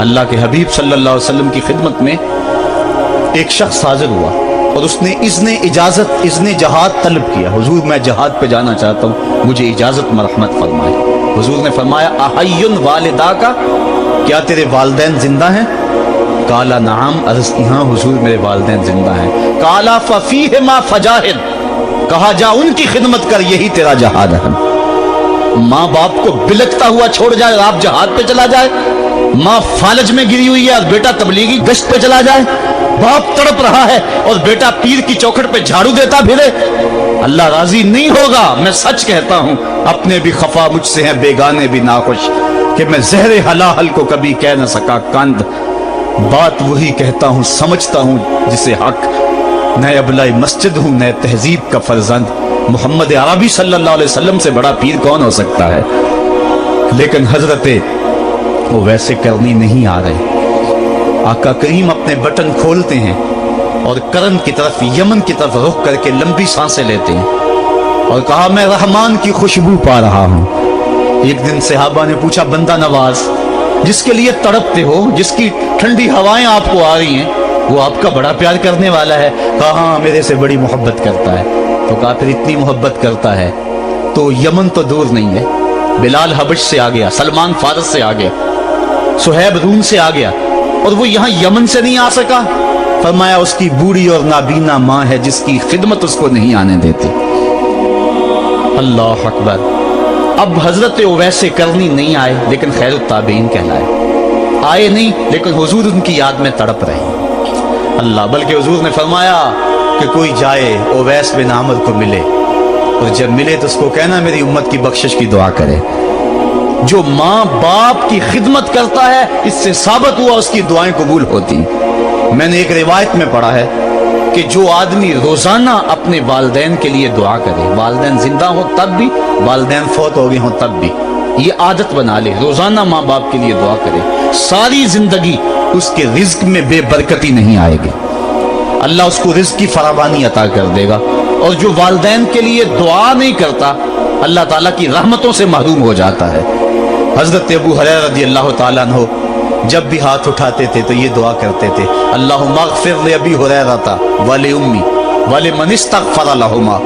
اللہ کے حبیب صلی اللہ علیہ وسلم کی خدمت میں ایک شخص حاضر ہوا اور اس نے اذن جہاد طلب کیا. حضور میں جہاد پہ جانا چاہتا ہوں, مجھے اجازت مرحمت فرمائے. حضور نے فرمایا احی والدہ کا, کیا تیرے والدین زندہ ہیں؟ قالا نعم, عرض کی ہاں حضور میرے والدین زندہ ہیں. قالا ففیہما فجاہد, کہا جا ان کی خدمت کر, یہی تیرا جہاد ہے. ماں باپ کو بلکتا ہوا چھوڑ جائے اور آپ جہاد پہ چلا جائے, ماں فالج میں گری ہوئی ہے اور بیٹا تبلیغی گشت پہ چلا جائے, باپ تڑپ رہا ہے اور بیٹا پیر کی چوکھٹ پہ جھاڑو دیتا پھرے, اللہ راضی نہیں ہوگا. میں سچ کہتا ہوں, اپنے بھی خفا مجھ سے ہیں, بیگانے بھی ناخوش, کہ میں زہر حلال کو کبھی کہہ نہ سکا کند. بات وہی کہتا ہوں, سمجھتا ہوں جسے حق, نئے ابلائی مسجد ہوں, نئے تہذیب کا فرزند. محمد عربی صلی اللہ علیہ وسلم سے بڑا پیر کون ہو سکتا ہے؟ لیکن حضرت وہ ویسے کرنی نہیں آ رہے. آقا کریم اپنے بٹن کھولتے ہیں اور کرم کی طرف, یمن کی طرف رخ کر کے لمبی سانسیں لیتے ہیں اور کہا میں رحمان کی خوشبو پا رہا ہوں. ایک دن صحابہ نے پوچھا, بندہ نواز جس کے لیے تڑپتے ہو, جس کی ٹھنڈی ہوائیں آپ کو آ رہی ہیں, وہ آپ کا بڑا پیار کرنے والا ہے؟ کہا ہاں میرے سے بڑی محبت کرتا ہے. تو کہا پھر اتنی محبت کرتا ہے تو یمن تو دور نہیں ہے, بلال حبش سے آ گیا, سلمان فارس سے آ گیا, سہیب روم سے آ گیا, اور وہ یہاں یمن سے نہیں آ سکا. فرمایا اس کی بوڑھی اور نابینا ماں ہے جس کی خدمت اس کو نہیں آنے دیتی. اللہ اکبر. اب حضرت اویس کرنی نہیں آئے لیکن خیر التابعین کہلائے. آئے نہیں لیکن حضور ان کی یاد میں تڑپ رہے. اللہ, بلکہ حضور نے فرمایا کہ کوئی جائے اویس بن عامر کو ملے, اور جب ملے تو اس کو کہنا میری امت کی بخشش کی دعا کرے. جو ماں باپ کی خدمت کرتا ہے اس سے ثابت ہوا اس کی دعائیں قبول ہوتی. میں نے ایک روایت میں پڑھا ہے کہ جو آدمی روزانہ اپنے والدین کے لیے دعا کرے, والدین زندہ ہوں تب بھی, والدین فوت ہو گئے ہوں تب بھی, یہ عادت بنا لے, روزانہ ماں باپ کے لیے دعا کرے, ساری زندگی اس کے رزق میں بے برکتی نہیں آئے گی. اللہ اس کو رزق کی فراوانی عطا کر دے گا. اور جو والدین کے لیے دعا نہیں کرتا اللہ تعالیٰ کی رحمتوں سے محروم ہو جاتا ہے. حضرت ابو ہریرہ رضی اللہ تعالیٰ عنہ جب بھی ہاتھ اٹھاتے تھے تو یہ دعا کرتے تھے, اللہم اغفر لأبی ہریرہ ولأمی ولمن استغفر لہما.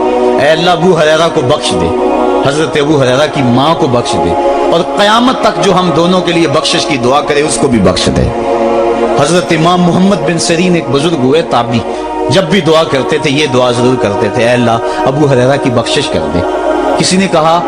اے اللہ ابو ہریرہ کو بخش دے, حضرت ابو ہریرہ کی ماں کو بخش دے, اور قیامت تک جو ہم دونوں کے لیے بخشش کی دعا کرے اس کو بھی بخش دے. حضرت امام محمد بن سیرین ایک بزرگ ہوئے تابعی, جب بھی دعا کرتے تھے یہ دعا ضرور کرتے تھے, اے اللہ ابو ہریرہ کی بخشش کر دے. کسی نے کہا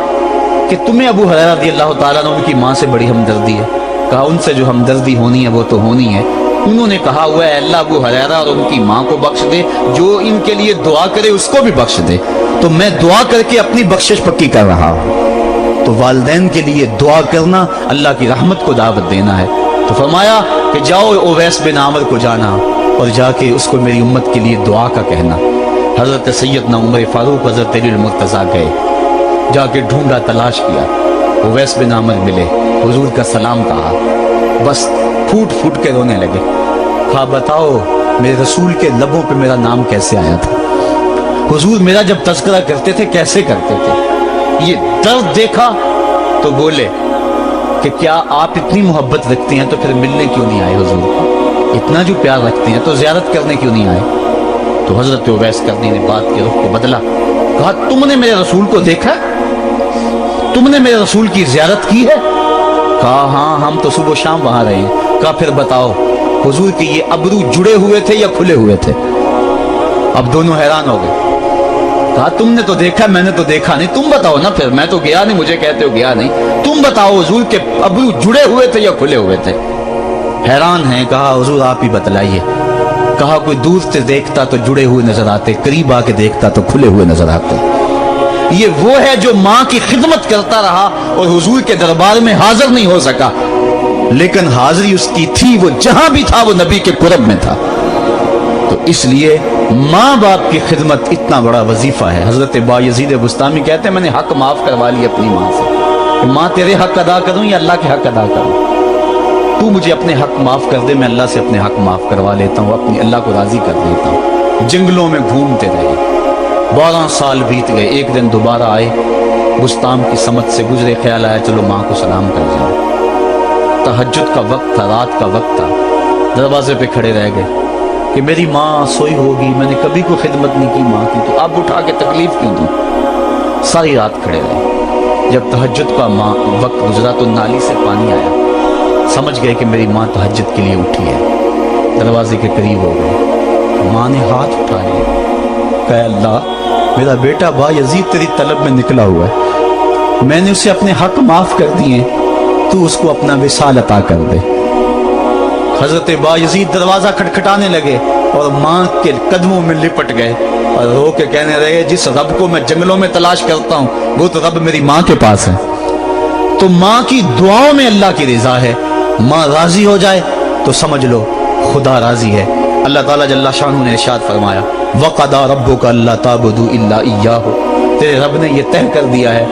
کہ تمہیں ابو ہریرہ رضی اللہ تعالیٰ عنہ ان کی ماں سے بڑی ہمدردی ہے. کہا ان سے جو ہمدردی ہونی ہے وہ تو ہونی ہے. انہوں نے کہا ہوا ہے اللہ ابو ہریرہ اور ان کی ماں کو بخش دے, جو ان کے لیے دعا کرے اس کو بھی بخش دے. تو میں دعا کر کے اپنی بخشش پکی کر رہا ہوں. تو والدین کے لیے دعا کرنا اللہ کی رحمت کو دعوت دینا ہے. تو فرمایا کہ جاؤ اویس بن عامر کو جانا اور جا کے اس کو میری امت کے لیے دعا کا کہنا. حضرت سیدنا عمر فاروق حضرت علی المرتضیٰ گئے, جا کے ڈھونڈا, تلاش کیا, اویس بن عامر ملے, حضور کا سلام کہا, بس پھوٹ پھوٹ کے رونے لگے. کہا بتاؤ میرے رسول کے لبوں پہ میرا نام کیسے آیا تھا؟ حضور میرا جب تذکرہ کرتے تھے کیسے کرتے تھے؟ یہ درد دیکھا تو بولے کہ کیا آپ اتنی محبت رکھتے ہیں تو پھر ملنے کیوں نہیں آئے حضور کو؟ اتنا جو پیار رکھتے ہیں تو زیارت کرنے کیوں نہیں آئے؟ تو حضرت اویس کرنی نے بات کے رخ کو بدلا. کہا تم نے میرے رسول کو دیکھا, تم نے میرے رسول کی زیارت کی ہے؟ کہا ہاں ہم تو صبح و شام وہاں رہے ہیں. کہا پھر بتاؤ حضور کے یہ ابرو جڑے ہوئے تھے یا کھلے ہوئے تھے؟ اب دونوں حیران ہو گئے. کہا تم نے تو دیکھا, میں نے تو دیکھا نہیں, تم بتاؤ نا. پھر میں تو گیا نہیں, مجھے کہتے ہو گیا نہیں, تم بتاؤ حضور کے ابرو جڑے ہوئے تھے یا کھلے ہوئے تھے؟ حیران ہیں. کہا حضور آپ ہی بتلائیے. کہا کوئی دور سے دیکھتا تو جڑے ہوئے نظر آتے, قریب آ کے دیکھتا تو کھلے ہوئے نظر آتے. یہ وہ ہے جو ماں کی خدمت کرتا رہا اور حضور کے دربار میں حاضر نہیں ہو سکا, لیکن حاضری اس کی تھی, وہ جہاں بھی تھا وہ نبی کے قرب میں تھا. تو اس لیے ماں باپ کی خدمت اتنا بڑا وظیفہ ہے. حضرت بایزید بستامی کہتے ہیں میں نے حق معاف کروا لی اپنی ماں سے, کہ ماں تیرے حق ادا کروں یا اللہ کے حق ادا کروں؟ تو مجھے اپنے حق معاف کر دے, میں اللہ سے اپنے حق معاف کروا لیتا ہوں, اپنی اللہ کو راضی کر دیتا ہوں. جنگلوں میں گھومتے رہے, 12 سال بیت گئے. ایک دن دوبارہ آئے, بستام کی سمت سے گزرے, خیال آیا چلو ماں کو سلام کر جائیں. तहज्जुद का वक्त था, रात का वक्त था, दरवाजे पे खड़े रह गए कि मेरी माँ सोई होगी, मैंने कभी कोई खिदमत नहीं की माँ की, तो अब उठा के तकलीफ क्यों दूँ। सारी रात खड़े रहे। जब तहज्जुद का माँ वक्त गुजरा तो नाली से पानी आया, समझ गए कि मेरी माँ तहज्जुद के लिए उठी है। दरवाजे के करीब हो गए, माँ ने हाथ उठा लिया, कहा अल्लाह मेरा बेटा बायजीद तेरी तलब में निकला हुआ है, मैंने उसे अपने हक माफ कर दिए, तू उसको अपना विसाल अता कर दे। हजरत बायजीद दरवाजा खटखटाने लगे और माँ के कदमों में लिपट गए और रो के कहने लगे, जिस रब को मैं जंगलों में तलाश करता हूँ वो तो रब मेरी माँ के पास है। तो माँ की दुआओं में अल्लाह की रिजा है। माँ राजी हो जाए तो समझ लो खुदा राजी है। अल्लाह ताला जल्ला शानहू ने इरशाद फरमाया, वक़दा रब्बुका अल्ला ताबुदू इल्ला इय्याहु, तेरे रब ने यह तय कर दिया है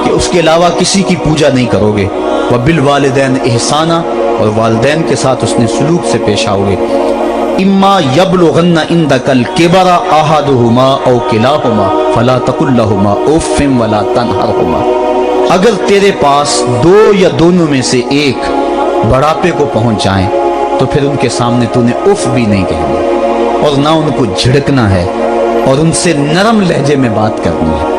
कि उसके अलावा किसी की पूजा नहीं करोगे। व बिल वालिदैन इहसाना, और वालिदैन के साथ उसने सुलूक से पेश आओगे। इम्मा यबलुगन्ना इंदकल किबरा अहदुहुमा औ किलाहुमा फला तकुल लहुमा उफ़्फ़िन वला तनहरहुमा, अगर तेरे पास दो या दोनों में से एक बढ़ापे को पहुंच जाए तो फिर उनके सामने तूने उफ भी नहीं कहनी और ना उनको झिड़कना है और उनसे नरम लहजे में बात करनी है।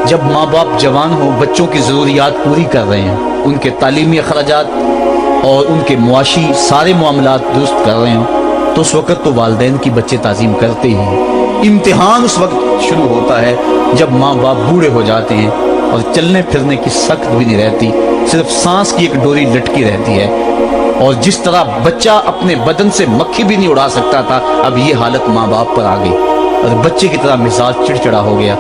जब माँ बाप जवान हो, बच्चों की ज़रूरियात पूरी कर रहे हैं, उनके तालीमी अखराजात और उनके मुआशी सारे मामलात दुरुस्त कर रहे हो, तो उस वक़्त तो वालिदैन की बच्चे ताज़ीम करते ही हैं। इम्तिहान उस वक्त शुरू होता है जब माँ बाप बूढ़े हो जाते हैं और चलने फिरने की सख्त भी नहीं रहती, सिर्फ सांस की एक डोरी लटकी रहती है। और जिस तरह बच्चा अपने बदन से मक्खी भी नहीं उड़ा सकता था, अब ये हालत माँ बाप पर आ गई और बच्चे की तरह मिजाज चिड़चिड़ा हो गया।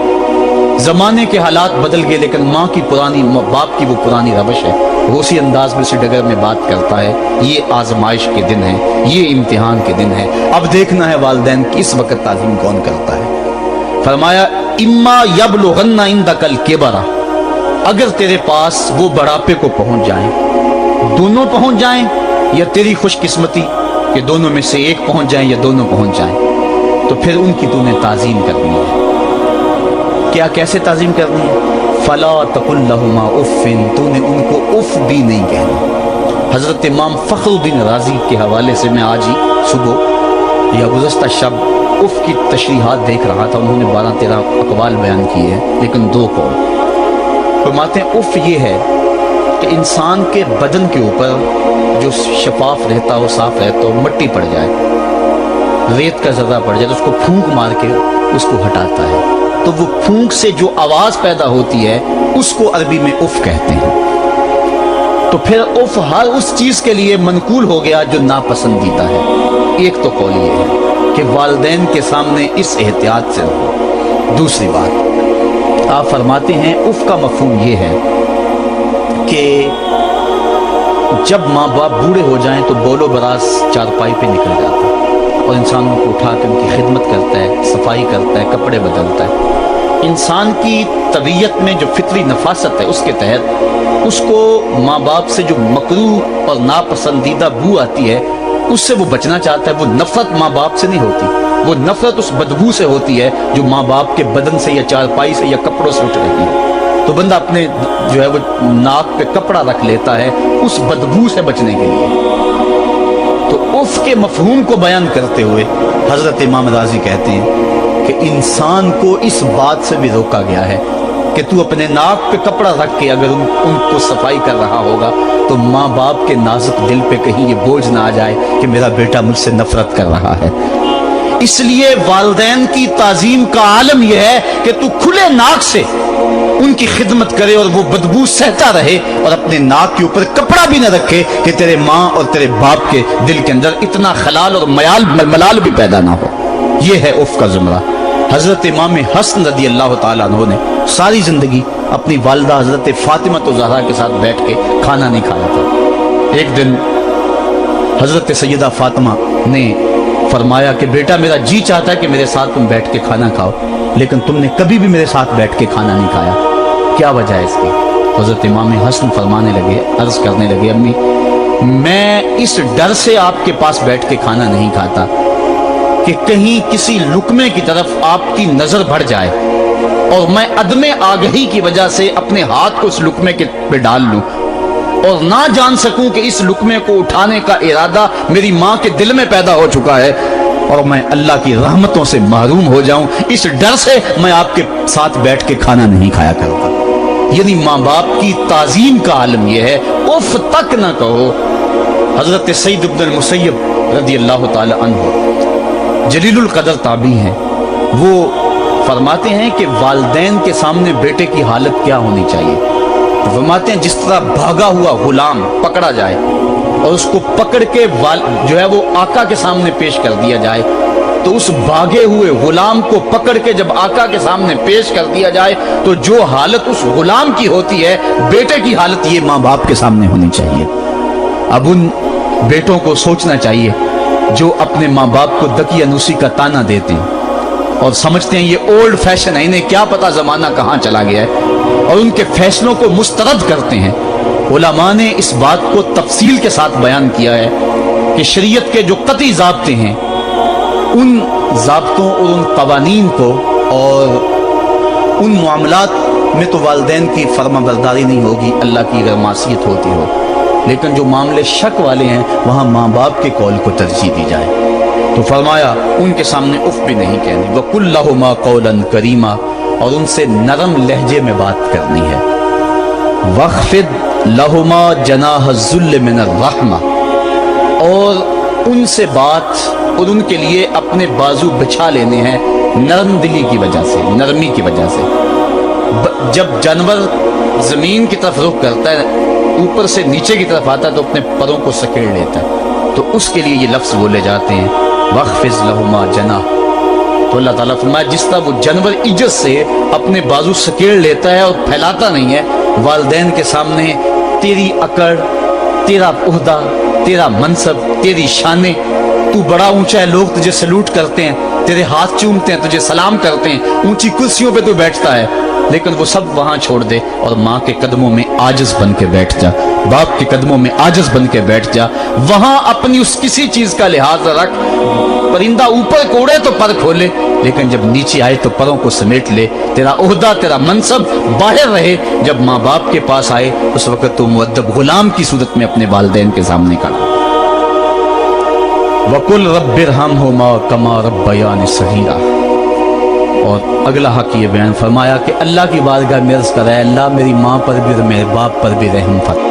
जमाने के हालात बदल गए, लेकिन माँ की पुरानी, बाप की वो पुरानी रवश है, वो उसी अंदाज में से डगर में बात करता है। ये आजमाइश के दिन है, ये इम्तिहान के दिन है। अब देखना है वालिदैन की इस वक्त ताज़ीम कौन करता है। फरमाया इम्मा यबलुगन्ना इंदकल किबरा, अगर तेरे पास वो बढ़ापे को पहुंच जाए, दोनों पहुंच जाएं, या तेरी खुशकिस्मती कि दोनों में से एक पहुंच जाए या दोनों पहुंच जाएं, तो फिर उनकी तूने ताज़ीम करनी है। क्या कैसे ताज़ीम करनी है? फला तकुल लहुमा उफ़्फ़िन, तूने उनको उफ़ भी नहीं कहना। हज़रत इमाम फ़खरुद्दीन राज़ी के हवाले से मैं आज ही सुबह या गुज़श्ता शब उफ़ की तशरीहात देख रहा था। उन्होंने 12-13 अक़वाल बयान किए हैं, लेकिन 2 कौल फरमाते हैं। उफ़ ये है कि इंसान के बदन के ऊपर जो शफाफ रहता हो, साफ रहता हो, मट्टी पड़ जाए, रेत का ज़र्रा पड़ जाए तो उसको फूंक मार के उसको हटाता है, तो वो फूंक से जो आवाज़ पैदा होती है उसको अरबी में उफ़ कहते हैं। तो फिर उफ़ हर उस चीज़ के लिए मनकूल हो गया जो नापसंदीदा है। एक तो कौल ये है कि वालिदैन के सामने इस एहतियात से रहो। दूसरी बात, आप फरमाते हैं उफ़ का मफ़हूम ये है कि जब माँ बाप बूढ़े हो जाएं तो बोलो बरास चारपाई पे निकल जाता है और इंसान उनको उठा कर उनकी खिदमत करता है, सफाई करता है, कपड़े बदलता है। इंसान की तबीयत में जो फितरी नफासत है उसके तहत उसको माँ बाप से जो मकरूह और नापसंदीदा बू आती है उससे वो बचना चाहता है। वो नफरत माँ बाप से नहीं होती, वो नफरत उस बदबू से होती है जो माँ बाप के बदन से या चारपाई से या कपड़ों से उठ रही है। तो बंदा अपने जो है वो नाक पे कपड़ा रख लेता है उस बदबू से बचने के लिए। तो उफ़ के मफहूम को बयान करते हुए हज़रत इमाम राज़ी कहते हैं कि इंसान को इस बात से भी रोका गया है कि तू अपने नाक पे कपड़ा रख के अगर उनको सफाई कर रहा होगा तो माँ बाप के नाजुक दिल पे कहीं ये बोझ ना आ जाए कि मेरा बेटा मुझसे नफरत कर रहा है। इसलिए वालिदैन की ताज़ीम का आलम यह है कि तू खुले नाक से उनकी खिदमत करे और वो बदबू सहता रहे और अपने नाक के ऊपर कपड़ा भी न रखे कि तेरे माँ और तेरे बाप के दिल के अंदर इतना खलाल और मलाल भी पैदा ना हो। ये है उफ़ का ज़ुमरा। हज़रत इमाम हसन रज़ी अल्लाह ताला अन्हु ने सारी ज़िंदगी अपनी वालिदा हज़रत फ़ातिमा ज़हरा के साथ बैठ के खाना नहीं खाया था। एक दिन हज़रत सैयदा फ़ातिमा ने फरमाया कि बेटा मेरा जी चाहता है कि मेरे साथ तुम बैठ के खाना खाओ, लेकिन तुमने कभी भी मेरे साथ बैठ के खाना नहीं खाया, क्या वजह है इसकी? हज़रत इमाम हसन फरमाने लगे, अर्ज़ करने लगे, अम्मी मैं इस डर से आपके पास बैठ के खाना नहीं खाता कि कहीं किसी लुकमे की तरफ आपकी नज़र बढ़ जाए और मैं अदमे आगही की वजह से अपने हाथ को उस लुकमे के पे डाल लूँ और ना जान सकूं कि इस लुकमे को उठाने का इरादा मेरी माँ के दिल में पैदा हो चुका है और मैं अल्लाह की रहमतों से महरूम हो जाऊं, इस डर से मैं आपके साथ बैठ के खाना नहीं खाया करता। यानी माँ बाप की ताजीम का आलम यह है, उफ तक ना कहो। हजरत सईद इब्न मुसय्यब रदी अल्लाह ताला अन्हु जलीलुल कदर ताबी हैं, वो फरमाते हैं कि वालिदैन के सामने बेटे की हालत क्या होनी चाहिए। तो फरमाते हैं जिस तरह भागा हुआ गुलाम पकड़ा जाए और उसको पकड़ के जो है वो आका के सामने पेश कर दिया जाए, तो उस भागे हुए गुलाम को पकड़ के जब आका के सामने पेश कर दिया जाए तो जो हालत उस गुलाम की होती है, बेटे की हालत ये माँ बाप के सामने होनी चाहिए। अब उन बेटों को सोचना चाहिए जो अपने माँ बाप को दकी अनुसी का ताना देते हैं और समझते हैं ये ओल्ड फैशन है, इन्हें क्या पता जमाना कहाँ चला गया है, और उनके फैसलों को मुस्तरद करते हैं। उलमा ने इस बात को तफसील के साथ बयान किया है कि शरीयत के जो कतई ज़ाब्ते हैं, उन ज़ाब्तों और उन कवानीन को और उन मामलात में तो वालिदैन की फर्माबरदारी नहीं होगी, अल्लाह की अगर मासियत होती हो, लेकिन जो मामले शक वाले हैं वहाँ माँ बाप के कौल को तरजीह दी जाए। तो फरमाया उनके सामने उफ भी नहीं कहनी, वकुल लहुमा कौलन करीमा, और उनसे नरम लहजे में बात करनी है। वख्फिद लहुमा जनाह ज़ुल्ल मिनर रहमा, और उनसे बात और उनके लिए अपने बाजू बिछा लेने हैं नरम दिली की वजह से, नरमी की वजह से। जब जानवर जमीन की तरफ रुख करता है, ऊपर से नीचे की तरफ आता है तो अपने परों को सकेड़ लेता है, तो उसके लिए ये लफ्ज़ बोले जाते हैं वख्फिज़ लहुमा जनाह। तो अल्लाह ताला फरमाया जिस तरह वो जानवर इज्जत से अपने बाजू सकेड़ लेता है और फैलाता नहीं है, वालिदैन के सामने तेरी अकड़, तेरा उहदा, तेरा मनसब, तेरी शाने, तू बड़ा ऊंचा है, लोग तुझे सलूट करते हैं, तेरे हाथ चूमते हैं, तुझे सलाम करते हैं, ऊंची कुर्सियों पे तू बैठता है, लेकिन वो सब वहां छोड़ दे और माँ के कदमों में आजिज बन के बैठ जा, बाप के कदमों में आजिज बन के बैठ जा। वहां अपनी उस किसी चीज का लिहाज रख, परिंदा ऊपर कोड़े तो पर खोले, लेकिन जब नीचे आए तो परों को समेट ले। तेरा ओहदा, तेरा मनसब बाहर रहे, जब माँ बाप के पास आए उस वक्त तो मुअद्दब गुलाम की सूरत में अपने वालिदैन के सामने खड़ा। वकुल रब्बिरहमहुमा कमा रब्बयानी सगीरा, और अगला हक ये बयान फरमाया कि अल्लाह की बारगाह में अर्ज़ कराए, अल्लाह मेरी माँ पर भी और मेरे बाप पर भी रहम फरमा।